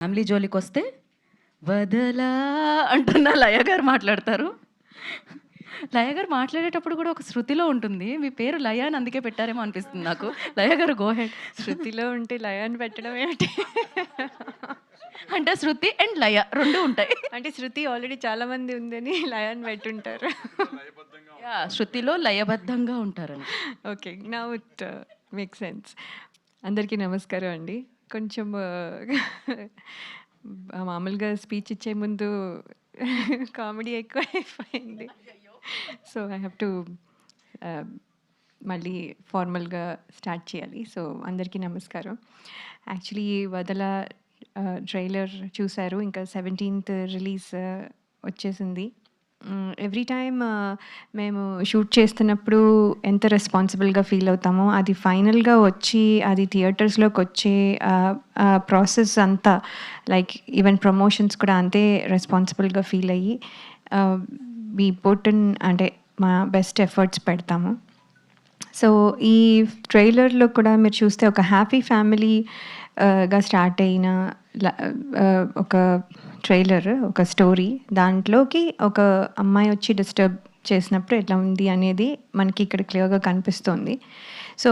Family జోలికొస్తే వదలా అంటున్న లయ గారు మాట్లాడతారు. లయ గారు మాట్లాడేటప్పుడు కూడా ఒక శృతిలో ఉంటుంది. మీ పేరు లయ అని అందుకే పెట్టారేమో అనిపిస్తుంది నాకు. లయ గారు గో హెడ్. శృతిలో ఉంటే లయ అని పెట్టడం ఏమిటి? అంటే శృతి అండ్ లయ 2 ఉంటాయి. అంటే శృతి ఆల్రెడీ చాలా మంది ఉందని లయ అని పెట్టుంటారు. యాహ్! శృతిలో లయబద్ధంగా ఉంటారని. Okay. Now it makes sense. అందరికీ నమస్కారం అండి. కొంచెం మామూలుగా స్పీచ్ ఇచ్చే ముందు కామెడీ ఎక్కువైపోయింది. సో ఐ హ్యావ్ టు మళ్ళీ ఫార్మల్గా స్టార్ట్ చేయాలి. సో అందరికీ నమస్కారం. యాక్చువల్లీ వదల ట్రైలర్ చూశారు. ఇంకా 17th రిలీజ్ వచ్చేసింది. ఎవ్రీ టైమ్ మేము షూట్ చేస్తున్నప్పుడు ఎంత రెస్పాన్సిబుల్గా ఫీల్ అవుతామో అది ఫైనల్గా వచ్చి అది థియేటర్స్లోకి వచ్చే ప్రాసెస్ అంతా లైక్ ఈవెన్ ప్రమోషన్స్ కూడా అంతే రెస్పాన్సిబుల్గా ఫీల్ అయ్యి వీ పుట్ ఇన్ అంటే మా బెస్ట్ ఎఫర్ట్స్ పెడతాము. సో ఈ ట్రైలర్లో కూడా మీరు చూస్తే ఒక హ్యాపీ ఫ్యామిలీగా స్టార్ట్ అయిన ఒక ట్రైలర్, ఒక స్టోరీ, దాంట్లోకి ఒక అమ్మాయి వచ్చి డిస్టర్బ్ చేసినప్పుడు ఎట్లా ఉంది అనేది మనకి ఇక్కడ క్లియర్గా కనిపిస్తుంది. సో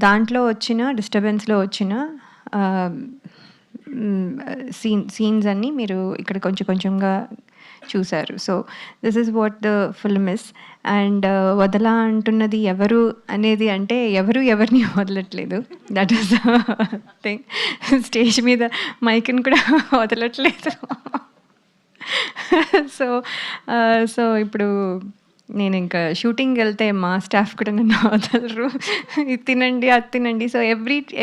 దాంట్లో వచ్చిన డిస్టర్బెన్స్లో వచ్చిన సీన్స్ అన్నీ మీరు ఇక్కడ కొంచెం కొంచెంగా చూశారు. So this is what the film is. And Vadala అంటున్నది ఎవరు అనేది అంటే ఎవరు ఎవరిని వదలట్లేదు. That is thing. స్టేజ్ మీద మైక్ని కూడా వదలట్లేదు. సో ఇప్పుడు నేను ఇంకా షూటింగ్ వెళ్తే మా స్టాఫ్ కూడా నన్ను వదలరు. ఇది తినండి, అది తినండి. సో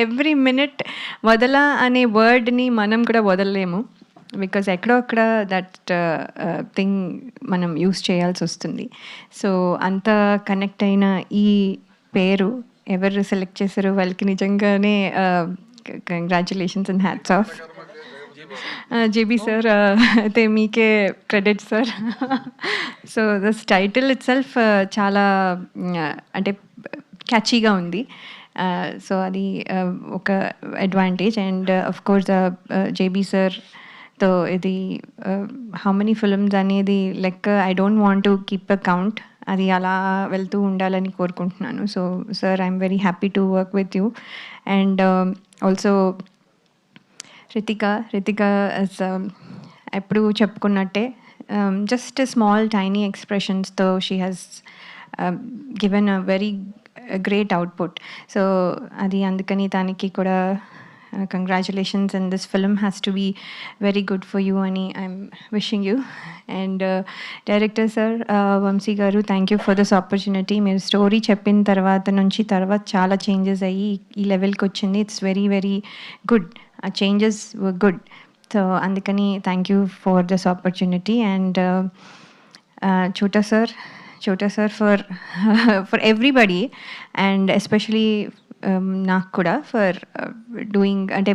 ఎవ్రీ మినిట్ వదల అనే వర్డ్ని మనం కూడా వదలలేము. బికాజ్ ఎక్కడో అక్కడ దట్ థింగ్ మనం యూస్ చేయాల్సి వస్తుంది. సో అంత కనెక్ట్ అయిన ఈ పేరు ఎవరు సెలెక్ట్ చేశారో వాళ్ళకి నిజంగానే congratulations and hats off. JB sir అయితే మీకే credit sir. So this title it self చాలా అంటే క్యాచీగా ఉంది. సో అది ఒక advantage. And of course JB sir తో ఇది హౌ మెనీ ఫిల్మ్స్ అనేది లెక్క I don't want to keep a count. అది అలా వెళ్తూ ఉండాలని కోరుకుంటున్నాను. So sir I'm very happy to work with you. And also Ritika ఎప్పుడు చెప్పుకున్నట్టే just small tiny ఎక్స్ప్రెషన్స్తో she has given a very great output. So అది అందుకని దానికి కూడా congratulations. And this film has to be very good for you అని I'm wishing you. And director sir Vamshi garu, thank you for this opportunity. మీరు story చెప్పిన తర్వాత చాలా changes అయ్యి ఈ లెవెల్కి వచ్చింది. It's very very good. ఆ చేంజెస్ వర్ గుడ్. సో అందుకని thank you for this opportunity. And Chota sir for everybody and especially నాకు కూడా ఫర్ డూయింగ్ అంటే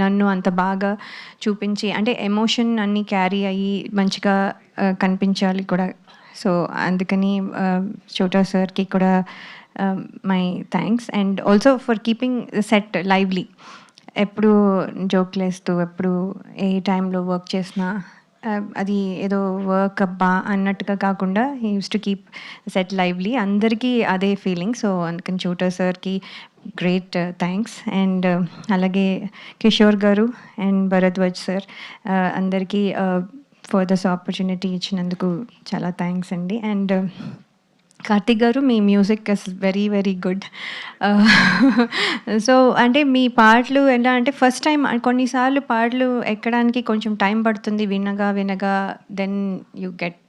నన్ను అంత బాగా చూపించి అంటే ఎమోషన్ అన్నీ క్యారీ అయ్యి మంచిగా కనిపించాలి కూడా. సో అందుకని చోటా సార్కి కూడా my thanks. And also for keeping set lively. ఎప్పుడు జోక్లేస్తూ ఎప్పుడు ఏ టైంలో వర్క్ చేసినా అది ఏదో వర్క్ అబ్బా అన్నట్టుగా కాకుండా he use to keep set lively. అందరికీ అదే ఫీలింగ్. సో అందుకని చోటా సార్కి గ్రేట్ థ్యాంక్స్. అండ్ అలాగే కిషోర్ గారు అండ్ భరద్వాజ్ సార్ అందరికీ ఫర్ దిస్ ఆపర్చునిటీ ఇచ్చినందుకు చాలా థ్యాంక్స్ అండి. అండ్ కార్తిక్ గారు, మీ music is very very good. So అంటే మీ పాటలు ఎలా అంటే ఫస్ట్ టైం కొన్నిసార్లు పాటలు ఎక్కడానికి కొంచెం టైం పడుతుంది. వినగా దెన్ యూ గెట్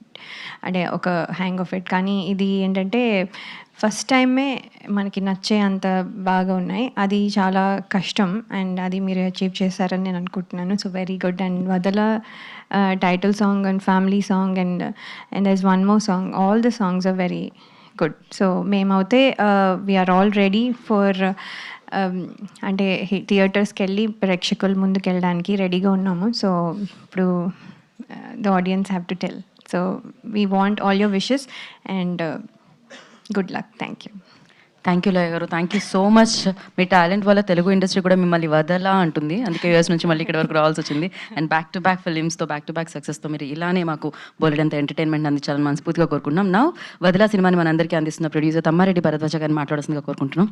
అంటే ఒక హ్యాంగ్ ఆఫ్ ఇట్. కానీ ఇది ఏంటంటే ఫస్ట్ టైమే మనకి నచ్చే అంత బాగా ఉన్నాయి. అది చాలా కష్టం అండ్ అది మీరు అచీవ్ చేశారని నేను అనుకుంటున్నాను. So very good. And Vadala title song and family song and there is one more song. All the songs are very good. So మేమైతే వీఆర్ ఆల్ రెడీ ఫర్ అంటే థియేటర్స్కి వెళ్ళి ప్రేక్షకుల ముందుకు వెళ్ళడానికి రెడీగా ఉన్నాము. సో ఇప్పుడు the audience have to tell. So we want all your wishes and good luck. Thank you. Thank you Laya garu, thank you so much. మీ టాలెంట్ వల్ల తెలుగు ఇండస్ట్రీ కూడా మిమ్మల్ని వదలా అంటుంది, అందుకే యూఎస్ నుంచి మళ్ళీ ఇక్కడ వరకు రావాల్సి వచ్చింది. అండ్ బ్యాక్ టు బ్యాక్ ఫిలిమ్స్తో, బ్యాక్ టు బ్యాక్ సక్సెస్తో మీరు ఇలానే మాకు బోలెడంత ఎంటర్టైన్మెంట్ అందించాలని మనస్ఫూర్తిగా కోరుకుంటున్నాం. నా వదలా సినిమాని మనందరికీ అందిస్తున్న ప్రొడ్యూసర్ తమ్మారెడ్డి భరద్వాజ గారిని మాట్లాడాల్సిందిగా కోరుకుంటున్నాం.